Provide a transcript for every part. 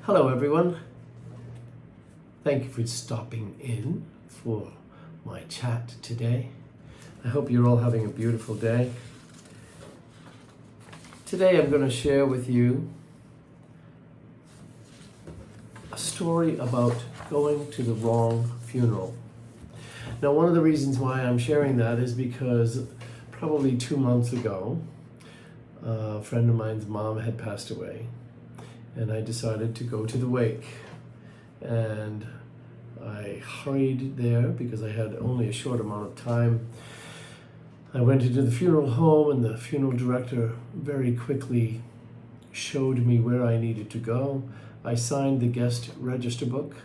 Hello, everyone. Thank you for stopping in for my chat today. I hope you're all having a beautiful day. Today, I'm going to share with you a story about going to the wrong funeral. Now, one of the reasons why I'm sharing that is because probably 2 months ago, a friend of mine's mom had passed away, and I decided to go to the wake. And I hurried there because I had only a short amount of time. I went into the funeral home, and the funeral director very quickly showed me where I needed to go. I signed the guest register book,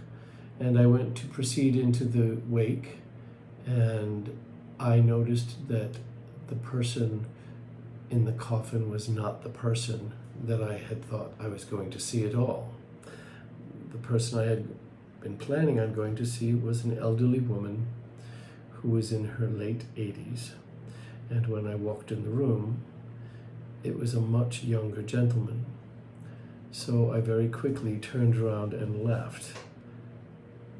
and I went to proceed into the wake, and I noticed that the person in the coffin was not the person that I had thought I was going to see at all. The person I had been planning on going to see was an elderly woman who was in her late 80s. And when I walked in the room, it was a much younger gentleman. So I very quickly turned around and left.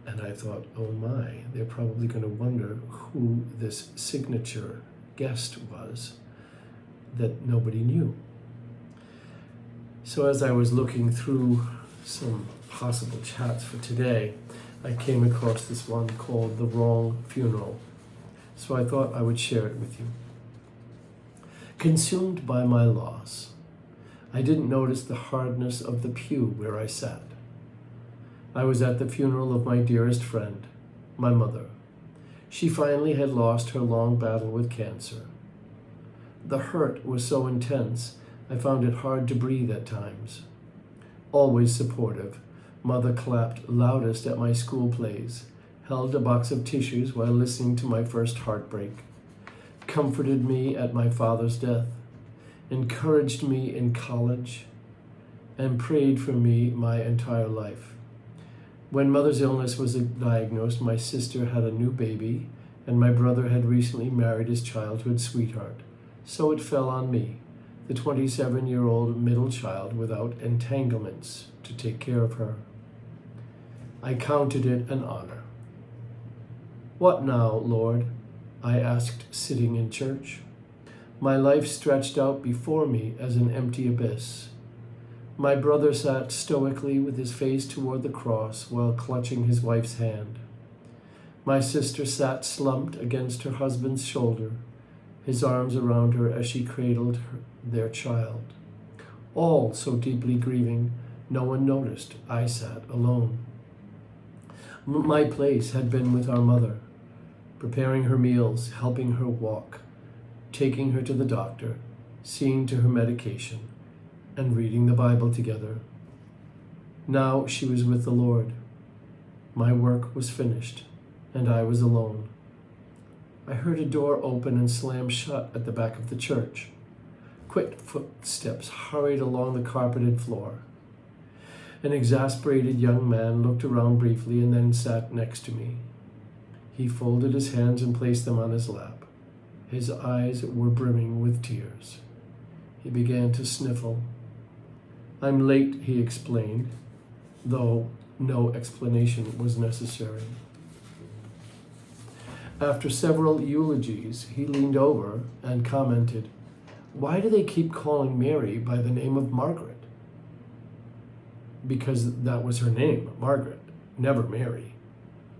And I thought, oh my, they're probably going to wonder who this signature guest was that nobody knew. So as I was looking through some possible chats for today, I came across this one called The Wrong Funeral. So I thought I would share it with you. Consumed by my loss, I didn't notice the hardness of the pew where I sat. I was at the funeral of my dearest friend, my mother. She finally had lost her long battle with cancer. The hurt was so intense, I found it hard to breathe at times. Always supportive, Mother clapped loudest at my school plays, held a box of tissues while listening to my first heartbreak, comforted me at my father's death, encouraged me in college, and prayed for me my entire life. When Mother's illness was diagnosed, my sister had a new baby, and my brother had recently married his childhood sweetheart. So it fell on me, the 27-year-old middle child without entanglements, to take care of her. I counted it an honor. What now, Lord? I asked, sitting in church. My life stretched out before me as an empty abyss. My brother sat stoically with his face toward the cross while clutching his wife's hand. My sister sat slumped against her husband's shoulder, his arms around her as she cradled their child. All so deeply grieving, no one noticed I sat alone. My place had been with our mother, preparing her meals, helping her walk, taking her to the doctor, seeing to her medication, and reading the Bible together. Now she was with the Lord. My work was finished, and I was alone. I heard a door open and slam shut at the back of the church. Quick footsteps hurried along the carpeted floor. An exasperated young man looked around briefly and then sat next to me. He folded his hands and placed them on his lap. His eyes were brimming with tears. He began to sniffle. I'm late, he explained, though no explanation was necessary. After several eulogies, he leaned over and commented, "Why do they keep calling Mary by the name of Margaret?" Because that was her name, Margaret, never Mary.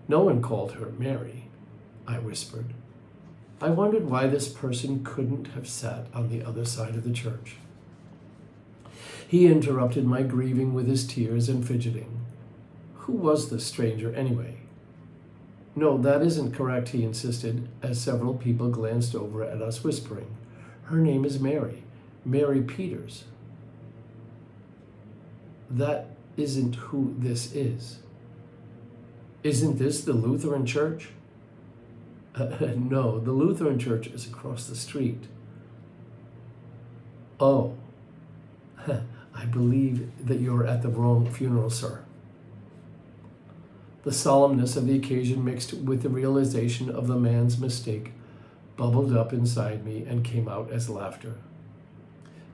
No one called her Mary, I whispered. I wondered why this person couldn't have sat on the other side of the church. He interrupted my grieving with his tears and fidgeting. Who was this stranger anyway? No, that isn't correct, he insisted, as several people glanced over at us whispering. Her name is Mary, Mary Peters. That isn't who this is. Isn't this the Lutheran church? No, the Lutheran church is across the street. Oh, I believe that you're at the wrong funeral, sir. The solemnness of the occasion mixed with the realization of the man's mistake bubbled up inside me and came out as laughter.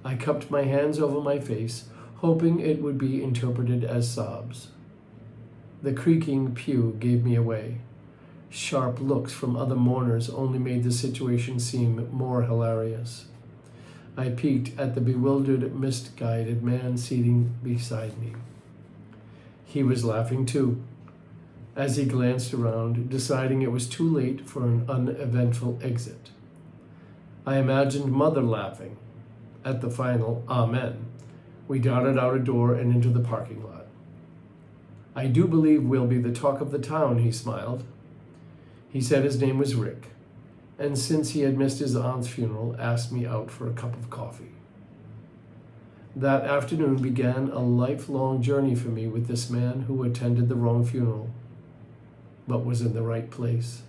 I cupped my hands over my face, hoping it would be interpreted as sobs. The creaking pew gave me away. Sharp looks from other mourners only made the situation seem more hilarious. I peeked at the bewildered, mist-guided man seating beside me. He was laughing too, as he glanced around, deciding it was too late for an uneventful exit. I imagined Mother laughing. At the final Amen, we darted out a door and into the parking lot. I do believe we'll be the talk of the town, he smiled. He said his name was Rick, and since he had missed his aunt's funeral, asked me out for a cup of coffee. That afternoon began a lifelong journey for me with this man who attended the wrong funeral, but was in the right place.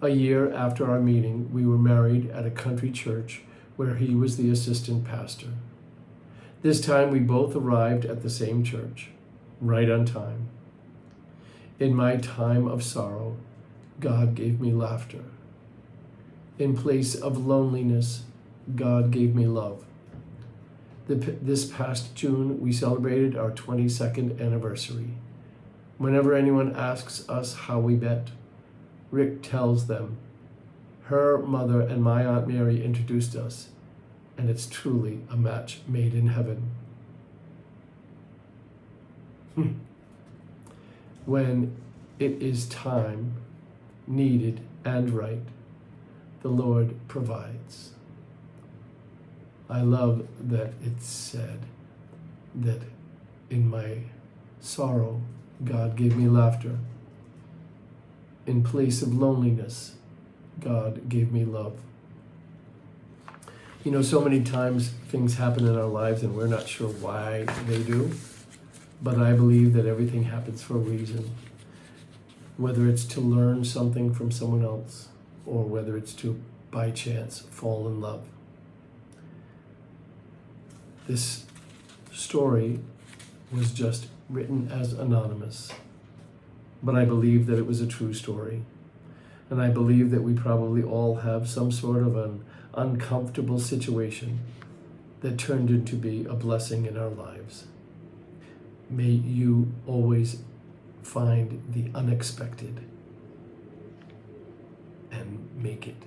A year after our meeting, we were married at a country church where he was the assistant pastor. This time we both arrived at the same church, right on time. In my time of sorrow, God gave me laughter. In place of loneliness, God gave me love. This past June, we celebrated our 22nd anniversary. Whenever anyone asks us how we met, Rick tells them, her mother and my Aunt Mary introduced us, and it's truly a match made in heaven. When it is time, needed, and right, the Lord provides. I love that it's said that in my sorrow, God gave me laughter. In place of loneliness, God gave me love. You know, so many times things happen in our lives and we're not sure why they do, but I believe that everything happens for a reason. Whether it's to learn something from someone else or whether it's to, by chance, fall in love. This story was just written as anonymous, but I believe that it was a true story. And I believe that we probably all have some sort of an uncomfortable situation that turned into be a blessing in our lives. May you always find the unexpected and make it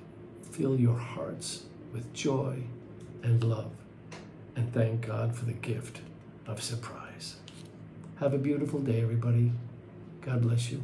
fill your hearts with joy and love. And thank God for the gift of surprise. Have a beautiful day, everybody. God bless you.